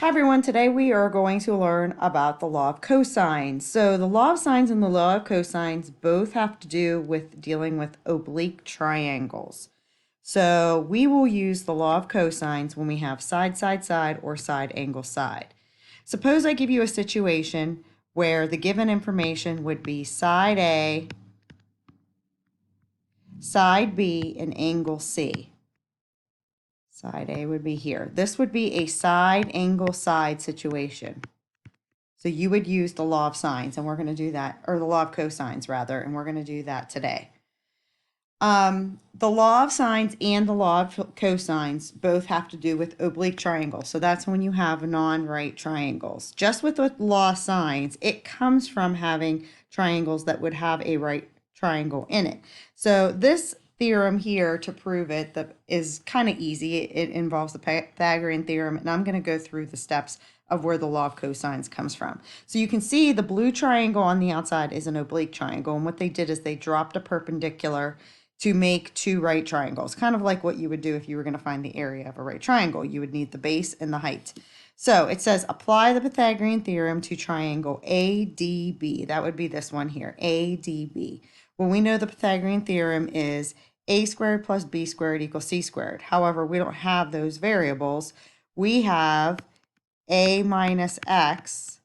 Hi everyone, today we are going to learn about the law of cosines. So the law of sines and the law of cosines both have to do with dealing with oblique triangles. So we will use the law of cosines when we have side, side, side, or side, angle, side. Suppose I give you a situation where the given information would be side A, side B, and angle C. Side A would be here. This would be a side, angle, side situation. So you would use the law of sines, and we're going to do that, or the law of cosines rather, and we're going to do that today. The law of sines and the law of cosines both have to do with oblique triangles. So that's when you have non-right triangles. Just with the law of sines, it comes from having triangles that would have a right triangle in it. So this theorem here to prove it that is kind of easy. It involves the Pythagorean theorem, and I'm going to go through the steps of where the law of cosines comes from. So you can see the blue triangle on the outside is an oblique triangle, and what they did is they dropped a perpendicular to make two right triangles, kind of like what you would do if you were going to find the area of a right triangle. You would need the base and the height. So it says apply the Pythagorean theorem to triangle ADB. That would be this one here, ADB. Well, we know the Pythagorean theorem is a squared plus b squared equals c squared. However, we don't have those variables. We have a minus x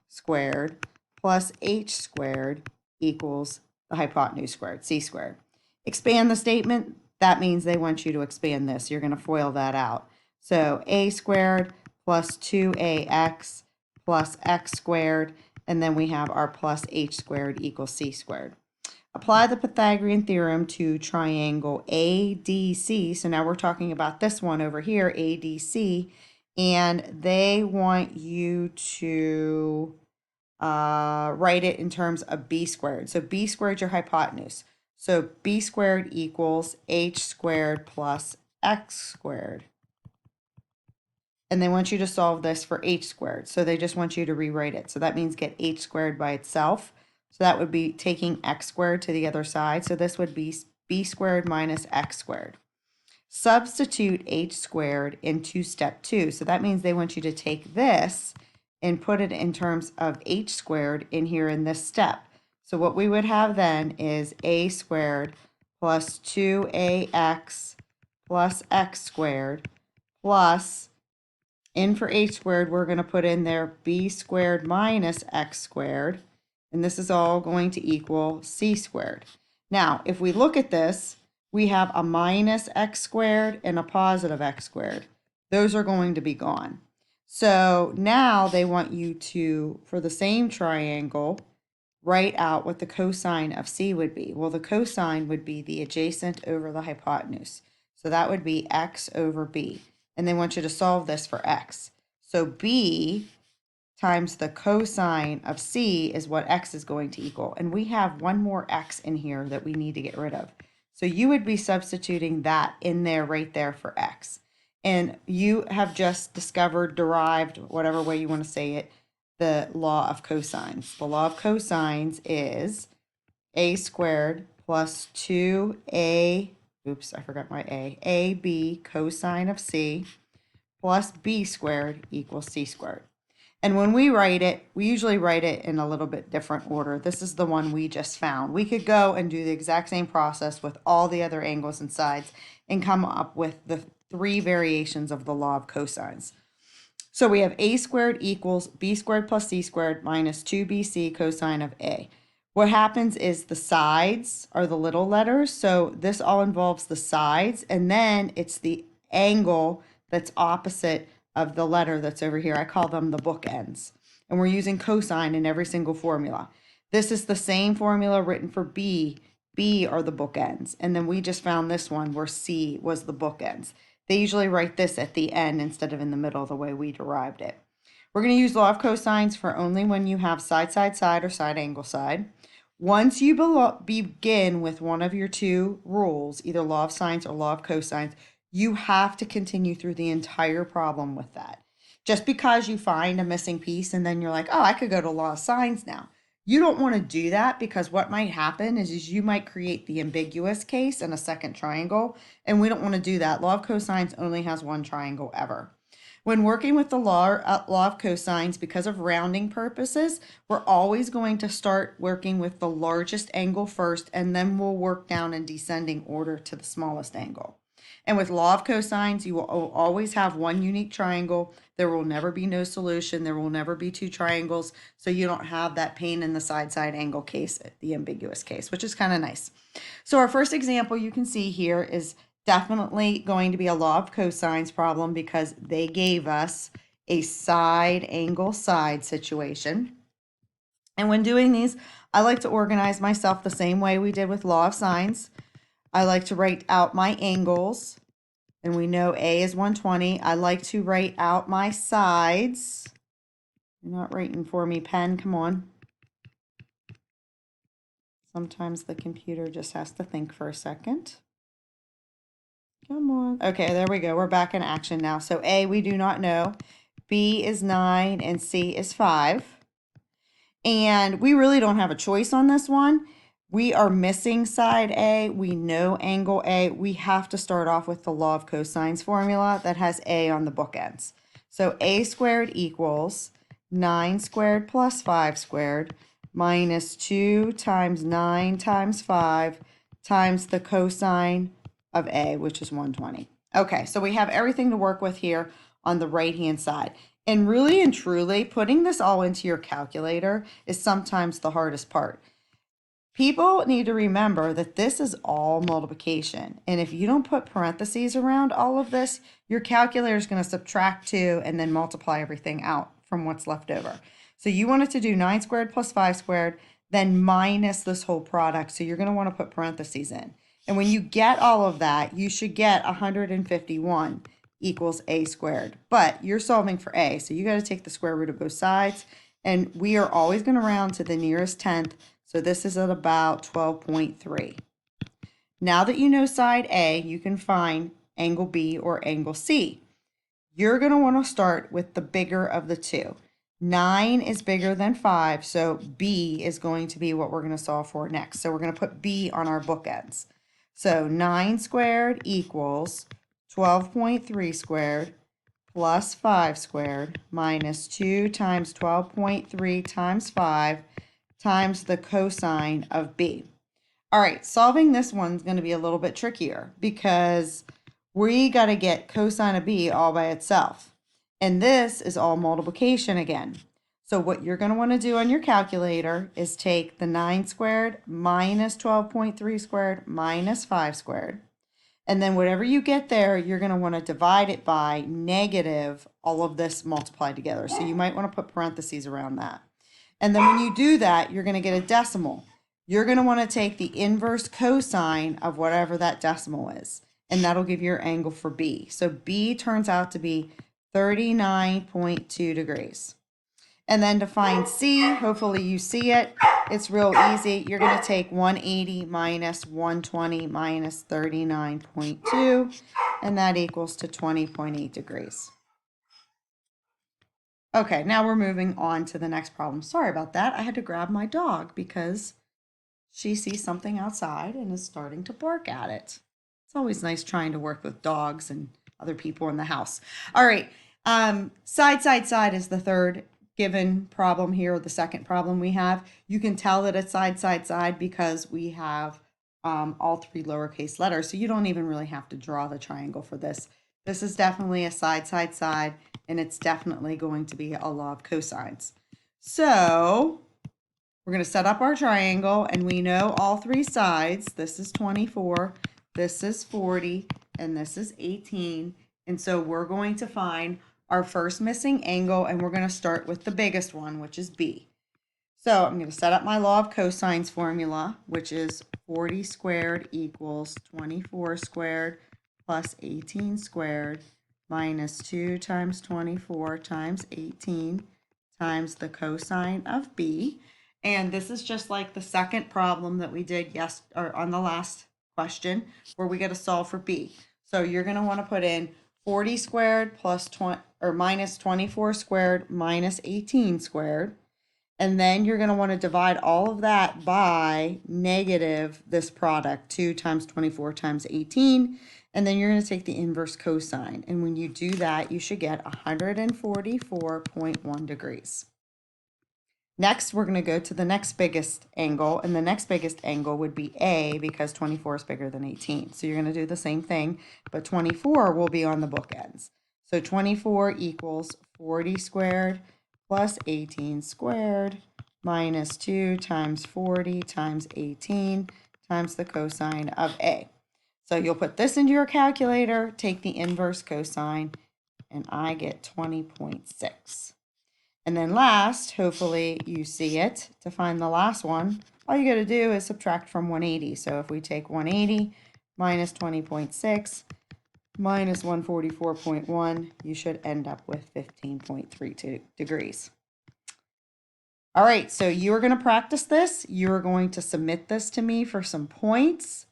squared plus h squared equals the hypotenuse squared, c squared. Expand the statement, that means they want you to expand this. You're going to FOIL that out. So a squared plus 2ax plus x squared, and then we have our plus h squared equals c squared. Apply the Pythagorean theorem to triangle ADC. So now we're talking about this one over here, ADC, and they want you to write it in terms of b squared. So b squared is your hypotenuse. So b squared equals h squared plus x squared. And they want you to solve this for h squared. So they just want you to rewrite it. So that means get h squared by itself. So that would be taking x squared to the other side. So this would be b squared minus x squared. Substitute h squared into step 2. So that means they want you to take this and put it in terms of h squared in here in this step. So what we would have then is a squared plus 2ax plus x squared plus, in for h squared, we're going to put in there b squared minus x squared, and this is all going to equal c squared. Now, if we look at this, we have a minus x squared and a positive x squared. Those are going to be gone. So now they want you to, for the same triangle, write out what the cosine of C would be. Well, the cosine would be the adjacent over the hypotenuse. So that would be x over b. And they want you to solve this for x. So b times the cosine of C is what x is going to equal. And we have one more x in here that we need to get rid of. So you would be substituting that in there right there for x. And you have just discovered, derived, whatever way you want to say it, the law of cosines. The law of cosines is a squared plus 2a, oops, I forgot my ab cosine of c plus b squared equals c squared. And when we write it, we usually write it in a little bit different order. This is the one we just found. We could go and do the exact same process with all the other angles and sides and come up with the 3 variations of the law of cosines. So we have a squared equals b squared plus c squared minus 2bc cosine of a. What happens is the sides are the little letters. So this all involves the sides, and then it's the angle that's opposite of the letter that's over here. I call them the bookends. And we're using cosine in every single formula. This is the same formula written for b. B are the bookends. And then we just found this one where C was the bookends. They usually write this at the end instead of in the middle the way we derived it. We're going to use law of cosines for only when you have side, side, side, or side, angle, side. Once you begin with one of your 2 rules, either law of sines or law of cosines, you have to continue through the entire problem with that. Just because you find a missing piece and then you're like, oh, I could go to law of sines now. You don't want to do that, because what might happen is you might create the ambiguous case in a second triangle, and we don't want to do that. Law of cosines only has one triangle ever. When working with the law of cosines, because of rounding purposes, we're always going to start working with the largest angle first, and then we'll work down in descending order to the smallest angle. And with law of cosines, you will always have one unique triangle. There will never be no solution. There will never be two triangles. So you don't have that pain in the side angle case, the ambiguous case, which is kind of nice. So our first example you can see here is definitely going to be a law of cosines problem because they gave us a side angle side situation. And when doing these, I like to organize myself the same way we did with law of sines. I like to write out my angles, and we know A is 120. I like to write out my sides. You're not writing for me, pen, come on. Sometimes the computer just has to think for a second. Come on. Okay, there we go. We're back in action now. So A, we do not know. B is 9 and C is 5. And we really don't have a choice on this one. We are missing side A. We know angle A. We have to start off with the law of cosines formula that has A on the bookends. So A squared equals 9 squared plus 5 squared minus 2 times 9 times 5 times the cosine of A, which is 120. Okay, so we have everything to work with here on the right-hand side. And really and truly, putting this all into your calculator is sometimes the hardest part. People need to remember that this is all multiplication. And if you don't put parentheses around all of this, your calculator is going to subtract 2 and then multiply everything out from what's left over. So you want it to do 9 squared plus 5 squared, then minus this whole product. So you're going to want to put parentheses in. And when you get all of that, you should get 151 equals A squared. But you're solving for A, so you got to take the square root of both sides. And we are always going to round to the nearest tenth. So this is at about 12.3. Now that you know side A, you can find angle B or angle C. You're going to want to start with the bigger of the two. 9 is bigger than 5, so B is going to be what we're going to solve for next. So we're going to put B on our bookends. So 9 squared equals 12.3 squared plus 5 squared minus 2 times 12.3 times 5 times the cosine of B. All right, solving this one's going to be a little bit trickier because we got to get cosine of B all by itself. And this is all multiplication again. So what you're going to want to do on your calculator is take the 9 squared minus 12.3 squared minus 5 squared. And then whatever you get there, you're going to want to divide it by negative all of this multiplied together. So you might want to put parentheses around that. And then when you do that, you're going to get a decimal. You're going to want to take the inverse cosine of whatever that decimal is. And that'll give you your angle for B. So B turns out to be 39.2 degrees. And then to find C, hopefully you see it. It's real easy. You're going to take 180 minus 120 minus 39.2, and that equals to 20.8 degrees. Okay, now we're moving on to the next problem. Sorry about that. I had to grab my dog because she sees something outside and is starting to bark at it. It's always nice trying to work with dogs and other people in the house. All right, side is the third given problem here, the second problem we have. You can tell that it's side because we have all three lowercase letters, so you don't even really have to draw the triangle for this. This is definitely a side, and it's definitely going to be a law of cosines. So we're going to set up our triangle, and we know all three sides. This is 24, this is 40, and this is 18. And so we're going to find our first missing angle, and we're going to start with the biggest one, which is B. So I'm going to set up my law of cosines formula, which is 40 squared equals 24 squared plus 18 squared minus 2 times 24 times 18 times the cosine of B. And this is just like the second problem that we did on the last question, where we got to solve for B. So you're going to want to put in 40 squared plus minus 24 squared minus 18 squared. And then you're going to want to divide all of that by negative this product, 2 times 24 times 18. And then you're going to take the inverse cosine. And when you do that, you should get 144.1 degrees. Next, we're going to go to the next biggest angle, and the next biggest angle would be A because 24 is bigger than 18. So you're going to do the same thing, but 24 will be on the bookends. So 24 equals 40 squared plus 18 squared minus 2 times 40 times 18 times the cosine of A. So you'll put this into your calculator, take the inverse cosine, and I get 20.6. And then last, hopefully you see it, to find the last one, all you got to do is subtract from 180. So if we take 180 minus 20.6 minus 144.1, you should end up with 15.32 degrees. All right, so you are going to practice this. You are going to submit this to me for some points.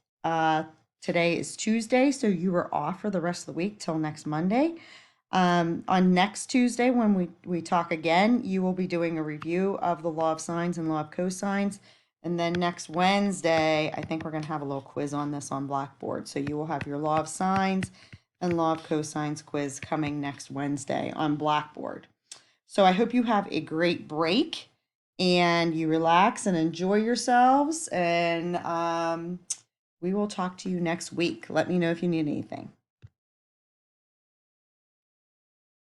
Today is Tuesday, so you are off for the rest of the week till next Monday. On next Tuesday, when we talk again, you will be doing a review of the law of sines and law of cosines. And then next Wednesday, I think we're going to have a little quiz on this on Blackboard. So you will have your law of sines and law of cosines quiz coming next Wednesday on Blackboard. So I hope you have a great break and you relax and enjoy yourselves. And we will talk to you next week. Let me know if you need anything.